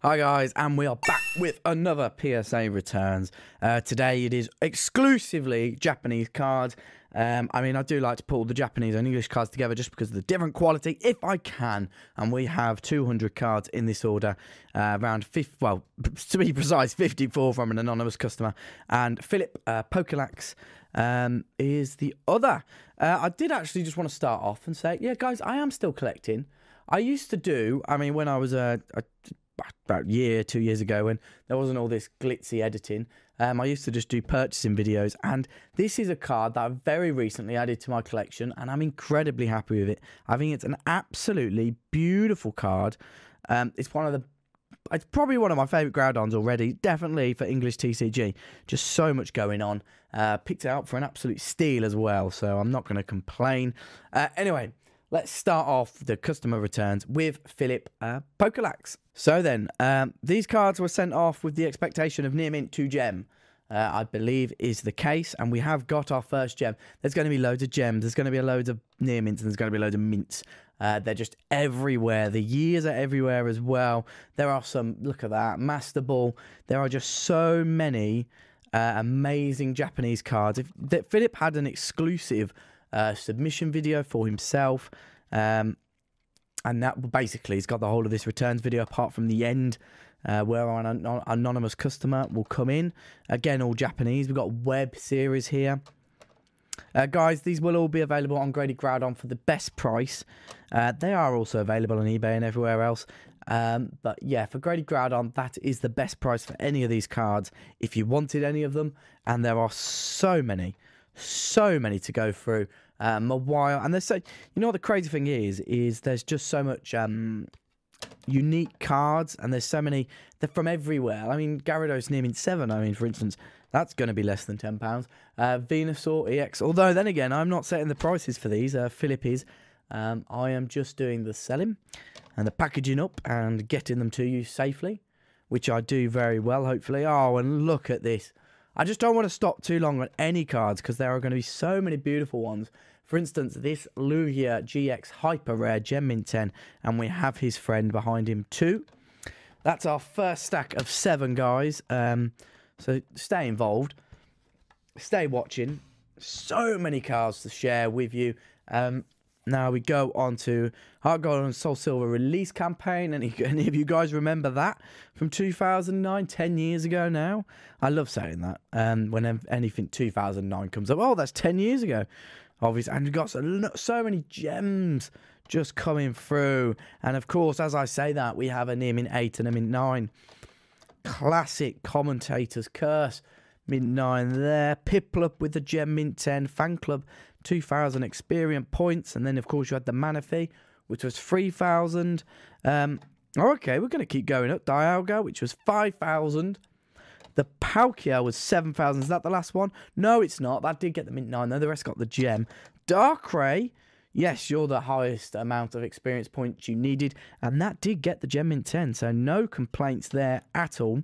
Hi guys, and we are back with another PSA returns. Today it is exclusively Japanese cards. I do like to pull the Japanese and English cards together just because of the different quality, if I can. And we have 200 cards in this order, around 50, well, to be precise, 54 from an anonymous customer. And Philip Pokelax is the other. I did actually just want to start off and say, yeah, guys, I am still collecting. I used to do, when I was about a year, 2 years ago, when there wasn't all this glitzy editing, I used to just do purchasing videos, and this is a card that I've very recently added to my collection, and I'm incredibly happy with it. I think it's an absolutely beautiful card. It's probably one of my favourite Groudons already, definitely for English TCG. Just so much going on. Picked it out for an absolute steal as well, so I'm not going to complain. Anyway, let's start off the customer returns with Philip Pokelax. So then, these cards were sent off with the expectation of near mint 2 gem. I believe is the case, and we have got our first gem. There's going to be loads of gems, there's going to be loads of near mints, and there's going to be loads of mints. They're just everywhere. The years are everywhere as well. There are some, look at that, Master Ball. There are just so many amazing Japanese cards. Philip had an exclusive submission video for himself, and that basically he's got the whole of this returns video apart from the end where an anonymous customer will come in. Again, all Japanese. We've got web series here. Guys, these will all be available on Graded Groudon for the best price. They are also available on eBay and everywhere else. But yeah, for Graded Groudon, that is the best price for any of these cards if you wanted any of them. And there are so many to go through. A while, and there's so, you know what the crazy thing is there's just so much unique cards, and there's so many, they're from everywhere. Gyarados near mint 7, for instance, that's going to be less than £10. Venusaur EX, although then again, I'm not setting the prices for these. Philip is. I am just doing the selling and the packaging up and getting them to you safely, which I do very well, hopefully. Oh, and look at this. I just don't want to stop too long on any cards because there are going to be so many beautiful ones. For instance, this Luigis GX Hyper Rare Gem Mint 10, and we have his friend behind him too. That's our first stack of 7, guys. So stay involved, stay watching. So many cards to share with you. Now we go on to Heart Gold and Soul Silver release campaign. Any of you guys remember that from 2009, 10 years ago now? I love saying that. When anything 2009 comes up, oh, that's 10 years ago. Obviously, and we've got so many gems just coming through. And of course, as I say that, we have a near mint 8 and a mint 9. Classic Commentator's Curse. Mint 9 there. Piplup with the gem mint 10. Fan Club 2,000 experience points. And then, of course, you had the Manaphy, which was 3,000. Okay, we're going to keep going up. Dialga, which was 5,000. The Palkia was 7,000. Is that the last one? No, it's not. That did get the mint 9, though. The rest got the gem. Darkrai, yes, you're the highest amount of experience points you needed. And that did get the gem mint 10. So no complaints there at all.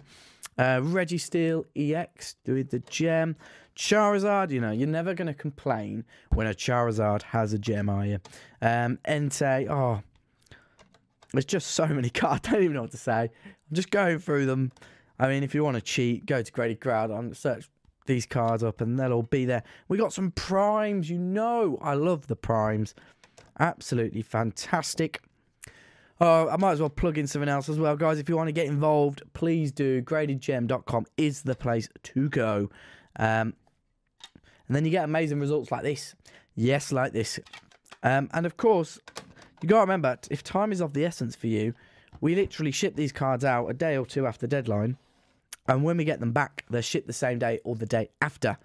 Registeel EX with the gem. Charizard, you're never going to complain when a Charizard has a gem, are you? Entei, oh, there's just so many cards. I don't even know what to say. I'm just going through them. If you want to cheat, go to Graded Groudon, search these cards up, and they'll all be there. We got some primes, I love the primes. Absolutely fantastic. Oh, I might as well plug in something else as well, guys. If you want to get involved, please do. GradedGem.com is the place to go. And then you get amazing results like this. Yes, like this. And of course, you got to remember, if time is of the essence for you, we literally ship these cards out a day or two after deadline. And when we get them back, they're shipped the same day or the day after,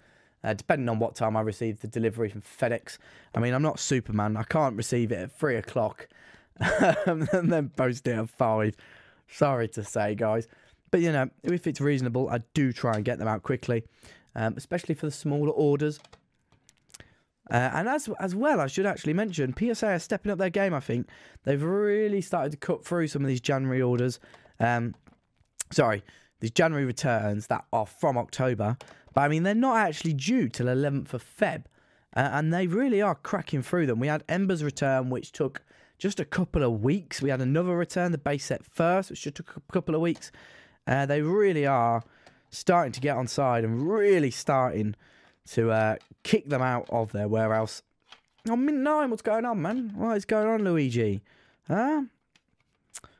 depending on what time I receive the delivery from FedEx. I'm not Superman. I can't receive it at 3 o'clock and then post it at 5. Sorry to say, guys. But, if it's reasonable, I do try and get them out quickly, especially for the smaller orders. And as well, I should actually mention, PSA are stepping up their game, I think. They've really started to cut through some of these January orders. These January returns that are from October. But, they're not actually due till 11th of Feb. And they really are cracking through them. We had Ember's return, which took just a couple of weeks. We had another return, the base set first, which just took a couple of weeks. They really are starting to get on side and really starting to kick them out of their warehouse. Oh, mint 9, what's going on, man? What is going on, Luigi? Huh?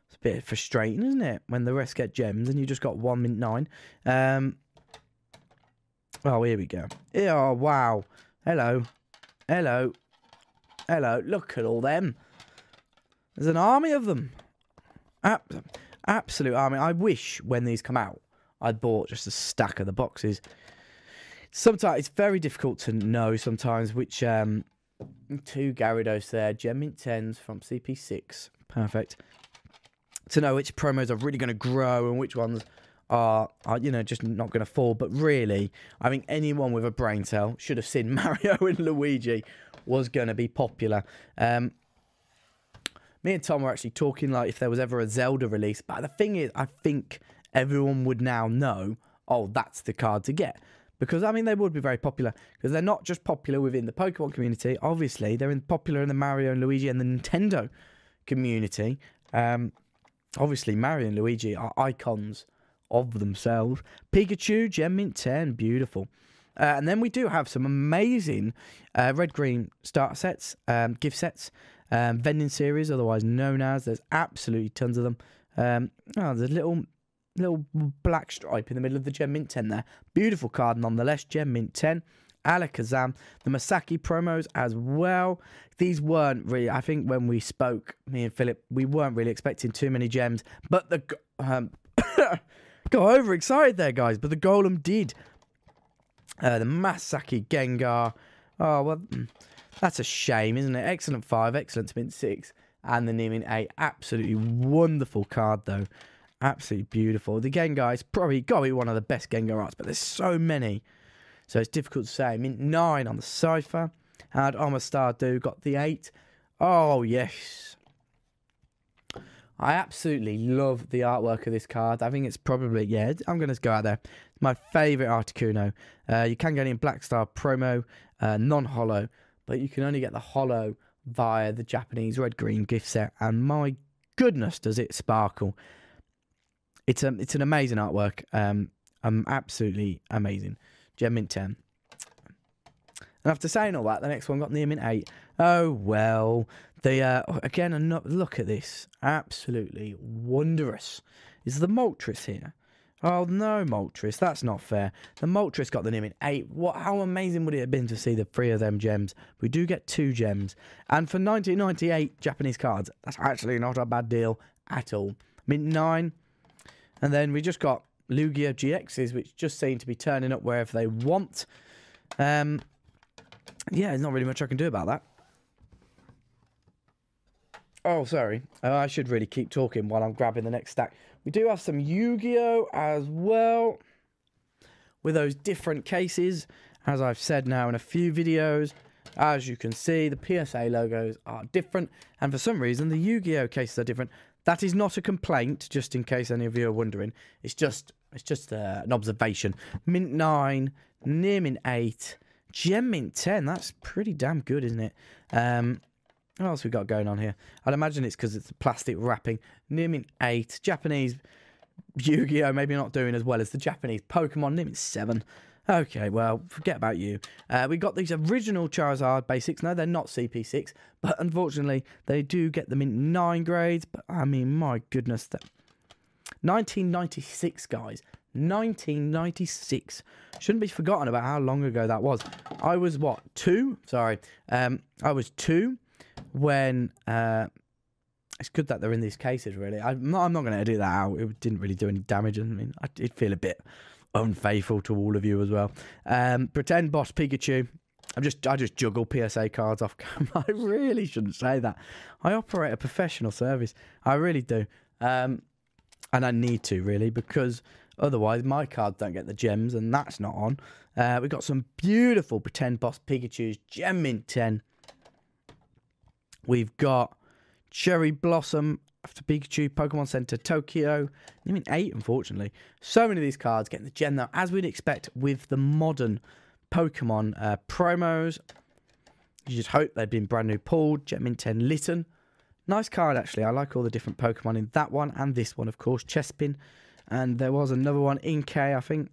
It's a bit frustrating, isn't it? When the rest get gems and you just got 1 mint 9. Oh, here we go. Oh, wow. Hello. Hello. Hello. Look at all them. There's an army of them. Absolute army. I wish when these come out, I'd bought just a stack of the boxes. Sometimes it's very difficult to know sometimes which... 2 Gyarados there. Gem Mint 10s from CP6. Perfect. To know which promos are really going to grow and which ones are you know, just not going to fall. But really, I think anyone with a brain cell should have seen Mario and Luigi was going to be popular. Me and Tom were actually talking like if there was ever a Zelda release. But the thing is, I think everyone would now know, oh, that's the card to get. Because, I mean, they would be very popular. Because they're not just popular within the Pokemon community. Obviously, they're popular in the Mario and Luigi and the Nintendo community. Obviously, Mario and Luigi are icons of themselves. Pikachu, Gem Mint 10, beautiful. And then we do have some amazing red-green starter sets, gift sets, vending series, otherwise known as. There's absolutely tons of them. There's a little black stripe in the middle of the Gem Mint 10 there. Beautiful card nonetheless. Gem Mint 10. Alakazam. The Masaki promos as well. These weren't really, I think when we spoke, me and Philip, we weren't really expecting too many gems. But the... got overexcited there, guys. But the Golem did. The Masaki Gengar. Oh, well, that's a shame, isn't it? Excellent 5, excellent Mint 6. And the Mint 8. Absolutely wonderful card, though. Absolutely beautiful. The Gengar is probably got to be one of the best Gengar arts, but there's so many. So it's difficult to say. Mint 9 on the Cypher. And Stardew got the 8. Oh, yes. I absolutely love the artwork of this card. I think it's probably, yeah, I'm going to go out there. My favourite Articuno. You can get it in Black Star promo, non-holo, but you can only get the holo via the Japanese red-green gift set. And my goodness, does it sparkle. It's an amazing artwork. Absolutely amazing. Gem Mint 10. And after saying all that, the next one got the Mint 8. Oh, well. Again, look at this. Absolutely wondrous. Is the Moltres here? Oh, no, Moltres. That's not fair. The Moltres got the Mint 8. How amazing would it have been to see the 3 of them gems? We do get 2 gems. And for 1998 Japanese cards, that's actually not a bad deal at all. Mint 9. And then we just got Luigis GXs, which just seem to be turning up wherever they want. Yeah, there's not really much I can do about that. Oh, sorry. I should really keep talking while I'm grabbing the next stack. We do have some Yugioh as well. With those different cases. As I've said now in a few videos. As you can see, the PSA logos are different. And for some reason, the Yu-Gi-Oh cases are different. That is not a complaint, just in case any of you are wondering. It's just an observation. Mint 9, near Mint 8, Gem Mint 10. That's pretty damn good, isn't it? What else we got going on here? I'd imagine it's because it's the plastic wrapping. Near Mint 8, Japanese Yu-Gi-Oh! Maybe not doing as well as the Japanese Pokemon. Near Mint 7. Okay, well, forget about you. We got these original Charizard basics. No, they're not CP6, but unfortunately, they do get them in 9 grades. But, I mean, my goodness. 1996, guys. 1996. Shouldn't be forgotten about how long ago that was. I was, what, 2? Sorry. I was 2 when... it's good that they're in these cases, really. I'm not going to edit that out. It didn't really do any damage. I mean, I did feel a bit... unfaithful to all of you as well. Pretend Boss Pikachu. I just juggle PSA cards off camera. I really shouldn't say that. I operate a professional service. I really do. And I need to, really, because otherwise my cards don't get the gems, and that's not on. We've got some beautiful Pretend Boss Pikachus. Gem Mint 10. We've got Cherry Blossom after Pikachu, Pokemon Center Tokyo. I mean 8, unfortunately. So many of these cards getting the gem now, as we'd expect with the modern Pokemon promos. You just hope they've been brand new pulled. Gem Mint 10 Litten. Nice card, actually. I like all the different Pokemon in that one and this one, of course. Chespin. And there was another one in K, I think.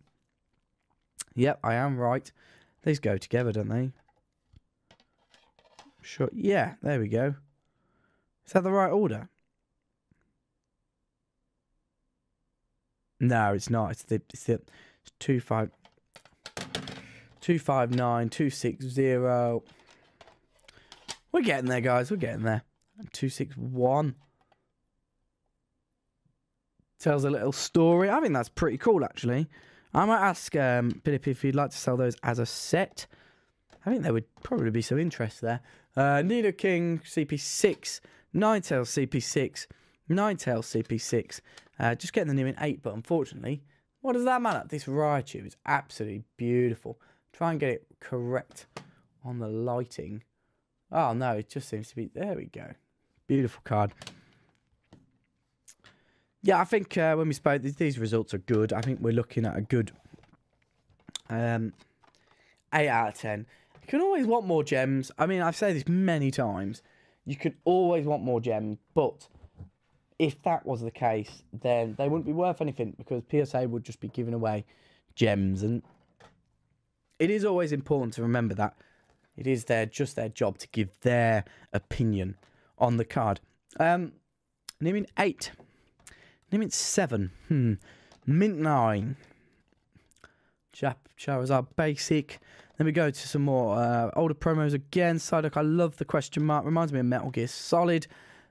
Yep, I am right. These go together, don't they? Sure. Yeah, there we go. Is that the right order? No, it's not. It's 259, 260. We're getting there, guys. We're getting there. 261. Tells a little story. I think that's pretty cool, actually. I might ask Philip if he'd like to sell those as a set. I think there would probably be some interest there. Nidoking CP6, Ninetales CP6, Ninetales CP6. Just getting the new in 8, but unfortunately, what does that matter? This Raichu is absolutely beautiful. Try and get it correct on the lighting. Oh no, it just seems to be... There we go. Beautiful card. Yeah, I think when we spoke, these results are good. I think we're looking at a good 8 out of 10. You can always want more gems. I mean, I've said this many times. You can always want more gems, but if that was the case, then they wouldn't be worth anything because PSA would just be giving away gems. And it is always important to remember that it is just their job to give their opinion on the card. Naming 8. Naming 7. Mint 9. Charizard basic. Then we go to some more older promos again. Psyduck, I love the question mark. Reminds me of Metal Gear Solid.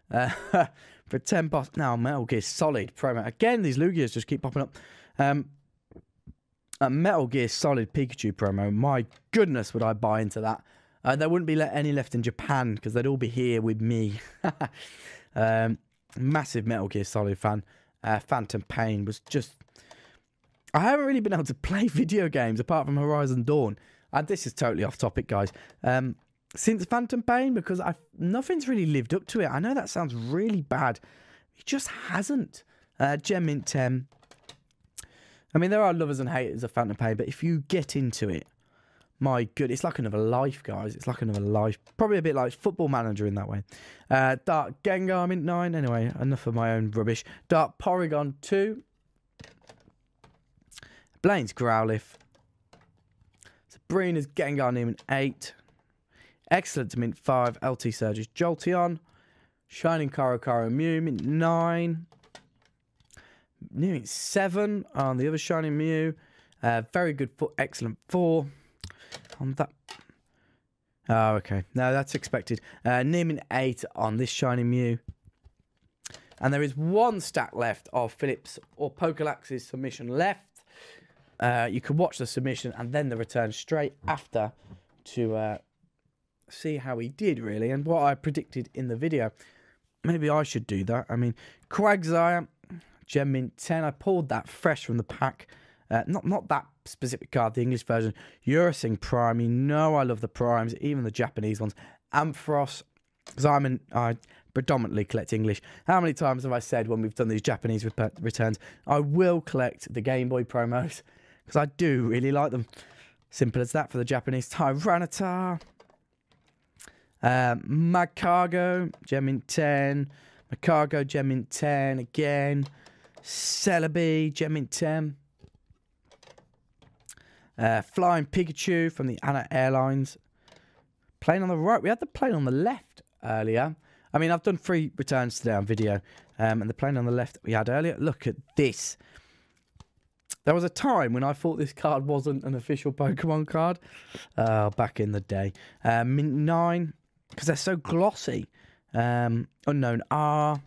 For 10 boss. Now, Metal Gear Solid promo. Again, these Luigi's just keep popping up. A Metal Gear Solid Pikachu promo. My goodness, would I buy into that. There wouldn't be any left in Japan because they'd all be here with me. Massive Metal Gear Solid fan. Phantom Pain was just... I haven't really been able to play video games apart from Horizon Dawn. This is totally off topic, guys. Since Phantom Pain, because nothing's really lived up to it. I know that sounds really bad. It just hasn't. Gem Mint 10. I mean, there are lovers and haters of Phantom Pain, but if you get into it, my good, it's like another life, guys. It's like another life. Probably a bit like Football Manager in that way. Dark Gengar Mint 9. Anyway, enough of my own rubbish. Dark Porygon 2. Blaine's Growlithe. Sabrina's Gengar Mint 8. Excellent Mint 5. LT Surge's Jolteon. Shining Korokoro Mew Mint 9. Mint 7 on the other Shining Mew. Very good for excellent 4. On that. Oh, okay. No, that's expected. Mint 8 on this Shining Mew. And there is one stack left of Phillips or Pokelax's submission left. You can watch the submission and then the return straight after to see how he did, really, and what I predicted in the video. Maybe I should do that. I mean, Quagsire, Gem Mint 10. I pulled that fresh from the pack. Not that specific card, the English version. Eurosing Prime. You know I love the Primes, even the Japanese ones. Ampharos, because I predominantly collect English. How many times have I said when we've done these Japanese returns, I will collect the Game Boy promos, because I do really like them. Simple as that for the Japanese. Tyranitar. Magcargo, Gem Mint 10. Magcargo, Gem Mint 10 again. Celebi, Gem Mint 10. Flying Pikachu from the Anna Airlines. Plane on the right. We had the plane on the left earlier. I mean, I've done 3 returns today on video. And the plane on the left that we had earlier. Look at this. There was a time when I thought this card wasn't an official Pokemon card. Back in the day. Mint 9. Because they're so glossy. Unknown R.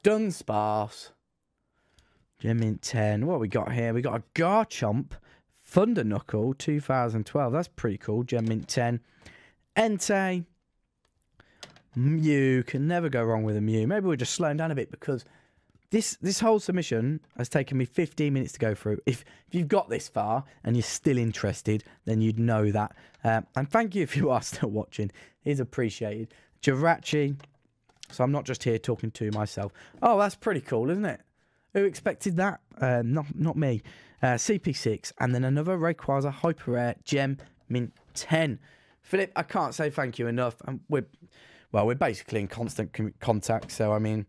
Dunsparce. Gem Mint 10. What have we got here? We got a Garchomp. Thunder Knuckle 2012. That's pretty cool. Gem Mint 10. Entei. Mew. Can never go wrong with a Mew. Maybe we're just slowing down a bit because this whole submission has taken me 15 minutes to go through. If you've got this far and you're still interested, then you'd know that. And thank you if you are still watching. It is appreciated. Jirachi. So I'm not just here talking to myself. Oh, that's pretty cool, isn't it? Who expected that? Not me. CP6. And then another Rayquaza Hyper Rare Gem Mint 10. Philip, I can't say thank you enough. We're well, we're basically in constant contact. So, I mean,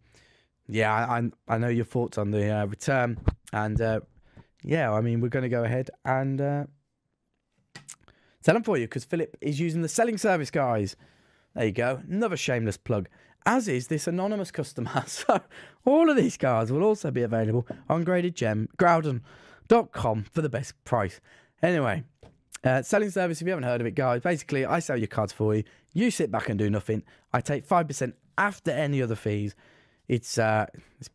yeah, I know your thoughts on the return. And, yeah, I mean, we're going to go ahead and sell them for you because Philip is using the selling service, guys. There you go. Another shameless plug. As is this anonymous customer. So all of these cards will also be available on gradedgem.com for the best price. Anyway, selling service, if you haven't heard of it, guys, basically I sell your cards for you. You sit back and do nothing. I take 5% after any other fees. It's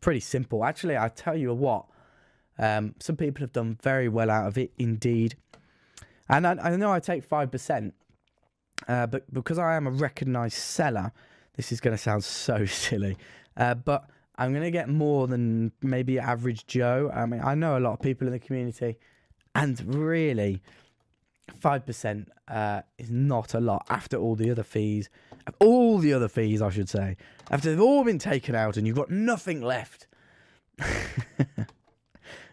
pretty simple. Actually, I tell you what, some people have done very well out of it indeed. And I know I take 5%, but because I am a recognised seller, this is going to sound so silly, but I'm going to get more than maybe average Joe. I mean, I know a lot of people in the community, and really, 5% is not a lot after all the other fees. All the other fees, I should say. After they've all been taken out and you've got nothing left.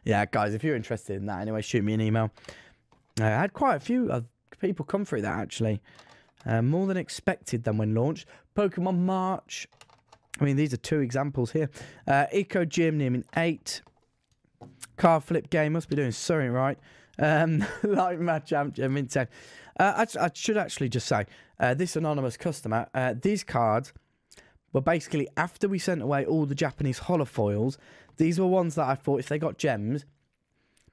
Yeah, guys, if you're interested in that, anyway, shoot me an email. I had quite a few people come through that, actually. More than expected than when launched. Pokemon March. I mean, these are 2 examples here. Eco Gym, Nearman 8. Car Flip Game, must be doing something right. Like Mad Champ, Mint 10. I should actually just say, this anonymous customer, these cards were basically, after we sent away all the Japanese holofoils, these were ones that I thought if they got gems,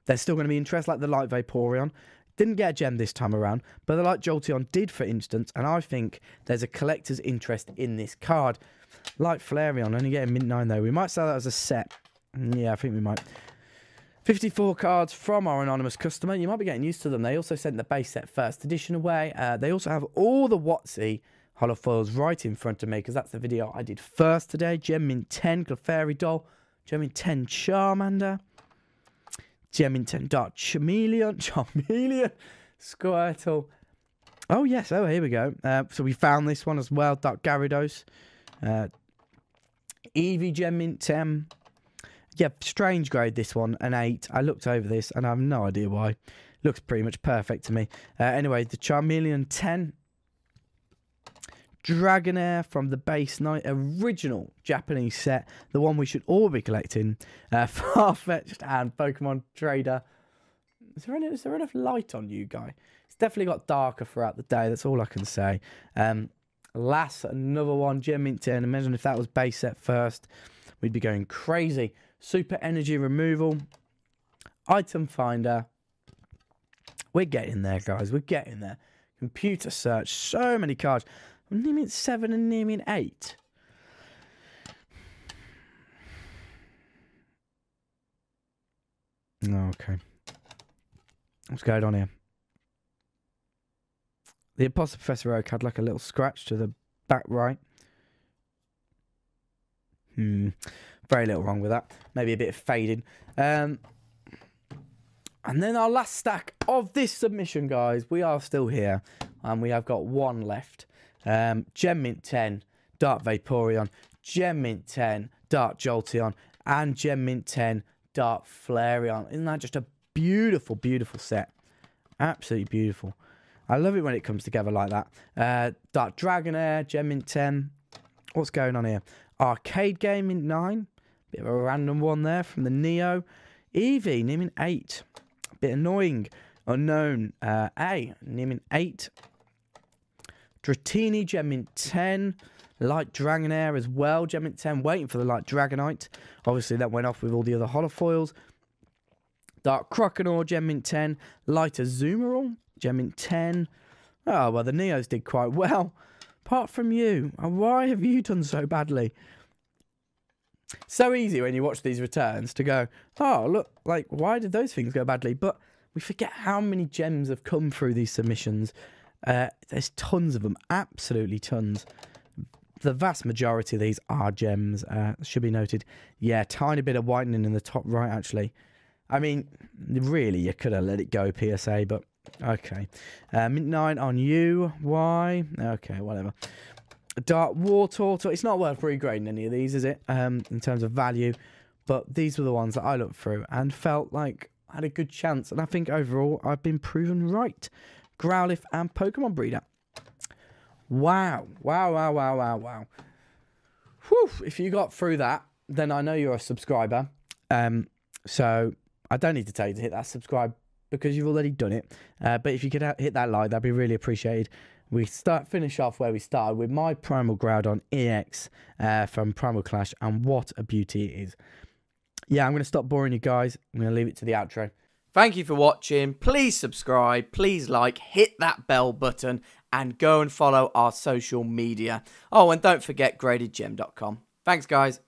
they're still going to be interested, like the Light Vaporeon. Didn't get a gem this time around, but the Light Jolteon did, for instance, and I think there's a collector's interest in this card. Light Flareon, only getting mint 9 though. We might sell that as a set. Yeah, I think we might. 54 cards from our anonymous customer. You might be getting used to them. They also sent the base set first edition away. They also have all the WotC holofoils right in front of me because that's the video I did first today. Gem mint 10 Clefairy Doll. Gem mint 10 Charmander. Gem mint 10 Dark Charmeleon, Squirtle. Oh, yes. Oh, here we go. So we found this one as well. Dark Gyarados. Eevee Gem mint 10. Yeah, strange grade, this one. An 8. I looked over this and I have no idea why. Looks pretty much perfect to me. Anyway, the Charmeleon 10. Dragonair from the base 9 original Japanese set, the one we should all be collecting. Farfetch'd and Pokemon Trader. Is there enough light on you, guy? It's definitely got darker throughout the day. That's all I can say. Last, another one, Gem Mint 10. Imagine if that was base set first, we'd be going crazy. Super Energy Removal, Item Finder. We're getting there, guys. We're getting there. Computer Search, so many cards. Nearman 7 and Nearman 8. Okay. What's going on here? The Imposter Professor Oak had like a little scratch to the back right. Very little wrong with that. Maybe a bit of fading. And then our last stack of this submission, guys. We are still here. And we have got one left. Gem Mint 10, Dark Vaporeon, Gem Mint 10, Dark Jolteon, and Gem Mint 10, Dark Flareon. Isn't that just a beautiful, beautiful set? Absolutely beautiful. I love it when it comes together like that. Dark Dragonair, Gem Mint 10. What's going on here? Arcade Game Mint 9. Bit of a random one there from the Neo. Eevee, Nearman 8. Bit annoying. Unknown, Nearman 8. Dratini, Gem Mint 10. Light Dragonair as well, Gem Mint 10. Waiting for the Light Dragonite. Obviously, that went off with all the other holofoils. Dark Croconaw, Gem Mint 10. Light Azumarill, Gem Mint 10. Oh, well, the Neos did quite well. Apart from you. Why have you done so badly? So easy when you watch these returns to go, oh, look, like, why did those things go badly? But we forget how many gems have come through these submissions. There's tons of them, absolutely tons. The vast majority of these are gems, should be noted. Yeah, tiny bit of whitening in the top right, actually. I mean, really, you could have let it go, PSA, but okay. Mint 9 on you. Why? Okay, whatever. Dark War Turtle. It's not worth regrading any of these, is it? In terms of value. But these were the ones that I looked through and felt like I had a good chance. And I think overall, I've been proven right. Growlithe and Pokemon Breeder. Wow. Wow, wow, wow, wow, wow. Whew. If you got through that, then I know you're a subscriber. So I don't need to tell you to hit that subscribe because you've already done it. But if you could hit that like, that'd be really appreciated. We finish off where we started with my Primal Groudon EX from Primal Clash, and what a beauty it is. Yeah, I'm going to stop boring you guys. I'm going to leave it to the outro. Thank you for watching. Please subscribe, please like, hit that bell button, and go and follow our social media. Oh, and don't forget gradedgem.com. Thanks, guys.